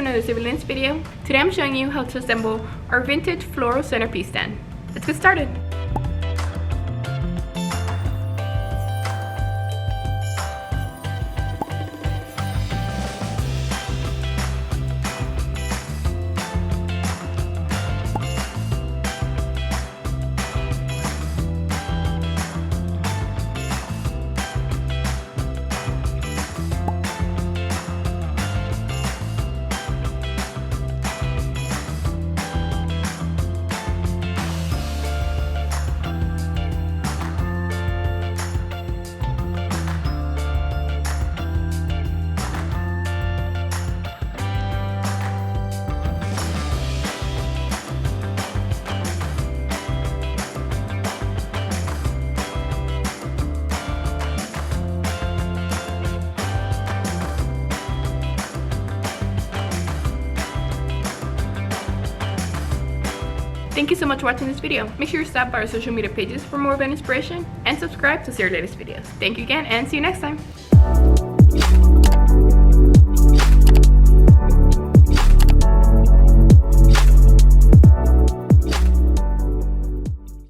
another surveillance video. Today I'm showing you how to assemble our vintage floral centerpiece stand. Let's get started. Thank you so much for watching this video. Make sure you stop by our social media pages for more event inspiration and subscribe to see our latest videos. Thank you again and see you next time.